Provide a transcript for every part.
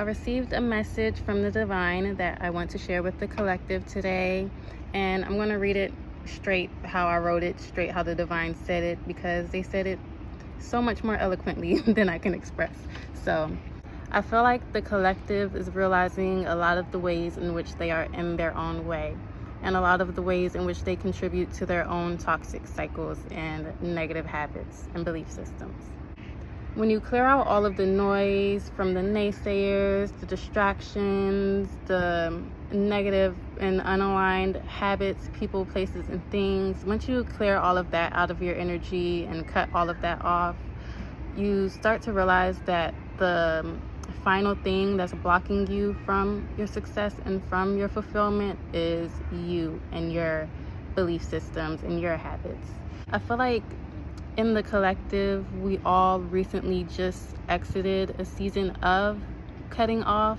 I received a message from the divine that I want to share with the collective today, and I'm going to read it straight how I wrote it, straight how the divine said it, because they said it so much more eloquently than I can express. So I feel like the collective is realizing a lot of the ways in which they are in their own way, and a lot of the ways in which they contribute to their own toxic cycles and negative habits and belief systems. When you clear out all of the noise from the naysayers, the distractions, the negative and unaligned habits, people, places, and things, once you clear all of that out of your energy and cut all of that off, you start to realize that the final thing that's blocking you from your success and from your fulfillment is you and your belief systems and your habits. I feel like in the collective, we all recently just exited a season of cutting off.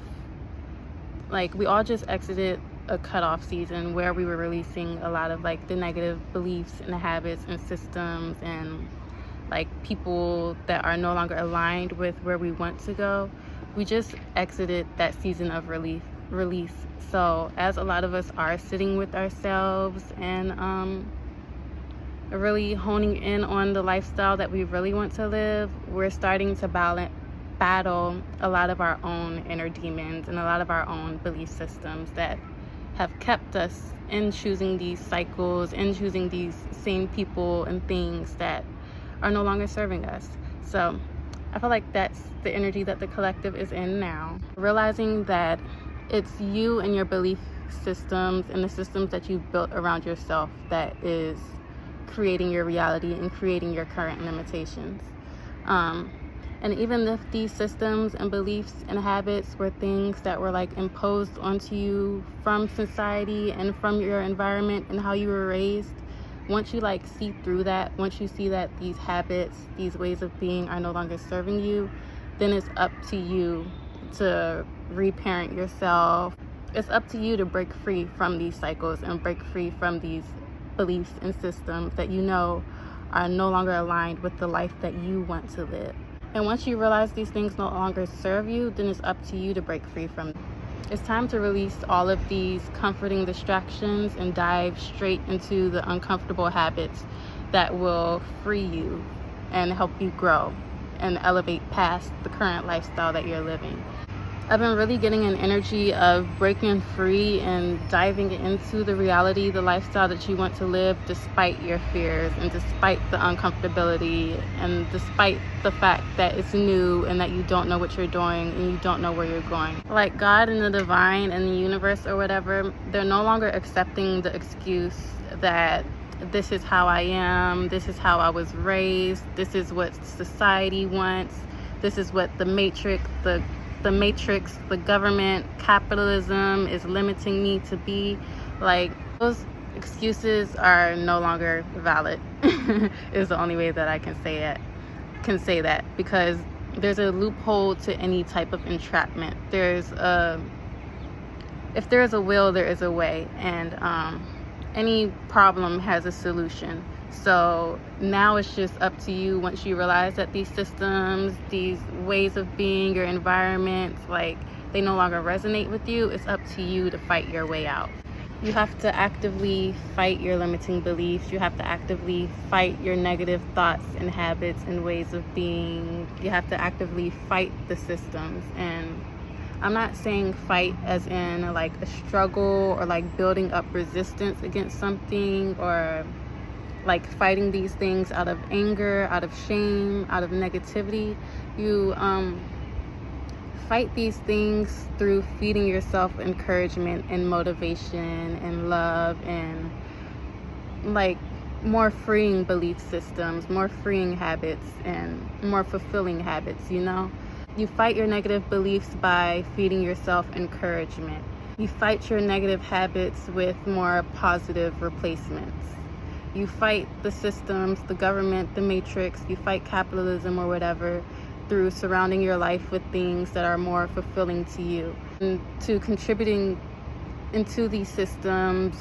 Like, we all just exited a cutoff season where we were releasing a lot of like the negative beliefs and habits and systems and like people that are no longer aligned with where we want to go. We just exited that season of release. So as a lot of us are sitting with ourselves and really honing in on the lifestyle that we really want to live, we're starting to battle a lot of our own inner demons and a lot of our own belief systems that have kept us in choosing these cycles and choosing these same people and things that are no longer serving us. So I feel like that's the energy that the collective is in now. Realizing that it's you and your belief systems and the systems that you've built around yourself that is creating your reality and creating your current limitations. And even if these systems and beliefs and habits were things that were like imposed onto you from society and from your environment and how you were raised, once you like see through that, once you see that these habits, these ways of being are no longer serving you, then it's up to you to reparent yourself. It's up to you to break free from these cycles and break free from these beliefs and systems that you know are no longer aligned with the life that you want to live. And once you realize these things no longer serve you, then it's up to you to break free from them. It's time to release all of these comforting distractions and dive straight into the uncomfortable habits that will free you and help you grow and elevate past the current lifestyle that you're living. I've been really getting an energy of breaking free and diving into the reality, the lifestyle that you want to live despite your fears and despite the uncomfortability and despite the fact that it's new and that you don't know what you're doing and you don't know where you're going. Like God and the divine and the universe or whatever, they're no longer accepting the excuse that this is how I am, this is how I was raised, this is what society wants, this is what the matrix, the government, capitalism is limiting me to be. Like, those excuses are no longer valid is the only way that I can say that, because there's a loophole to any type of entrapment. If there is a will, there is a way, and any problem has a solution. So now it's just up to you, once you realize that these systems, these ways of being, your environment, like, they no longer resonate with you, it's up to you to fight your way out. You have to actively fight your limiting beliefs. You have to actively fight your negative thoughts and habits and ways of being. You have to actively fight the systems. And I'm not saying fight as in like a struggle or like building up resistance against something or like fighting these things out of anger, out of shame, out of negativity. You fight these things through feeding yourself encouragement and motivation and love and like more freeing belief systems, more freeing habits and more fulfilling habits, you know? You fight your negative beliefs by feeding yourself encouragement. You fight your negative habits with more positive replacements. You fight the systems, the government, the matrix, you fight capitalism or whatever through surrounding your life with things that are more fulfilling to you, and to contributing into these systems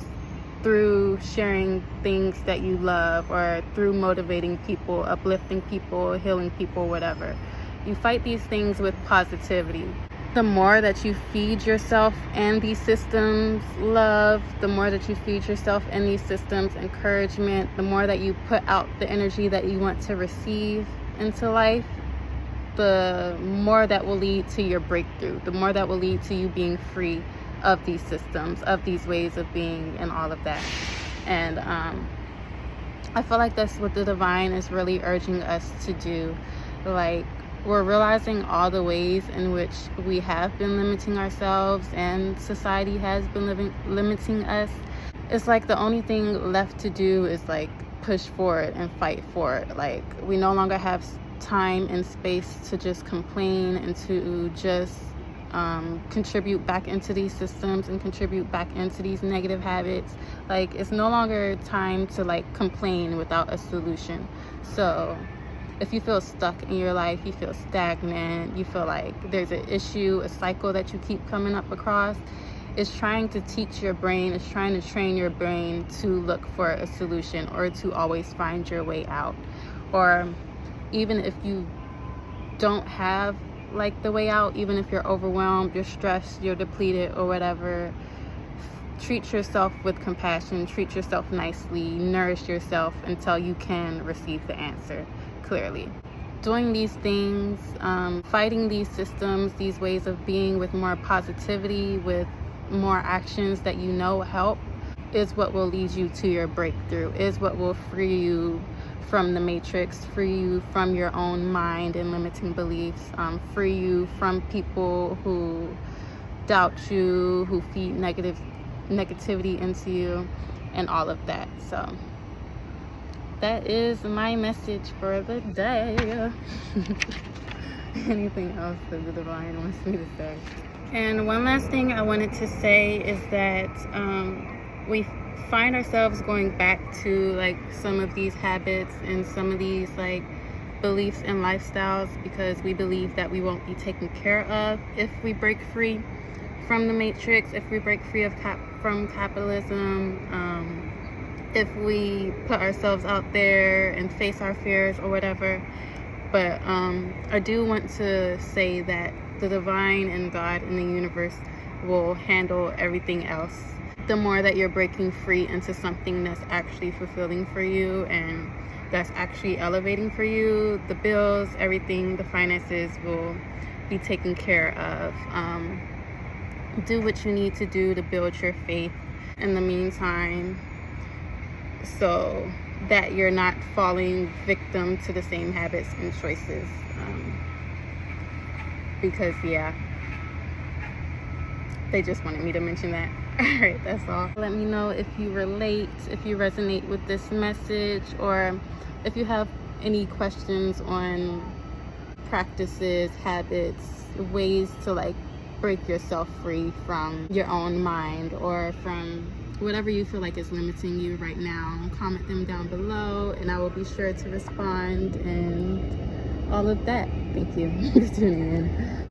through sharing things that you love or through motivating people, uplifting people, healing people, whatever. You fight these things with positivity. the more that you feed yourself and these systems love, the more that you feed yourself and these systems encouragement, the more that you put out the energy that you want to receive into life, the more that will lead to your breakthrough, the more that will lead to you being free of these systems, of these ways of being, and all of that. And I feel like that's what the divine is really urging us to do. Like, we're realizing all the ways in which we have been limiting ourselves and society has been limiting us. It's like the only thing left to do is like push forward and fight for it. Like, we no longer have time and space to just complain and to just contribute back into these systems and contribute back into these negative habits. Like, it's no longer time to like complain without a solution. So if you feel stuck in your life, you feel stagnant, you feel like there's an issue, a cycle that you keep coming up across, it's trying to teach your brain, it's trying to train your brain to look for a solution or to always find your way out. Or even if you don't have like the way out, even if you're overwhelmed, you're stressed, you're depleted or whatever, treat yourself with compassion, treat yourself nicely, nourish yourself until you can receive the answer clearly. Doing these things, fighting these systems, these ways of being with more positivity, with more actions that you know help, is what will lead you to your breakthrough, is what will free you from the matrix, free you from your own mind and limiting beliefs, free you from people who doubt you, who feed negativity into you, and all of that. So that is my message for the day. Anything else that the divine wants me to say? And one last thing I wanted to say is that we find ourselves going back to like some of these habits and some of these like beliefs and lifestyles because we believe that we won't be taken care of if we break free from the matrix, if we break free from capitalism, if we put ourselves out there and face our fears or whatever. But I do want to say that the divine and God and the universe will handle everything else. The more that you're breaking free into something that's actually fulfilling for you and that's actually elevating for you, the bills, everything, the finances will be taken care of. Do what you need to do to build your faith in the meantime, so that you're not falling victim to the same habits and choices. Because yeah, they just wanted me to mention that. All right, that's all. Let me know if you relate, if you resonate with this message, or if you have any questions on practices, habits, ways to like break yourself free from your own mind or from whatever you feel like is limiting you right now. Comment them down below and I will be sure to respond and all of that. Thank you for tuning in.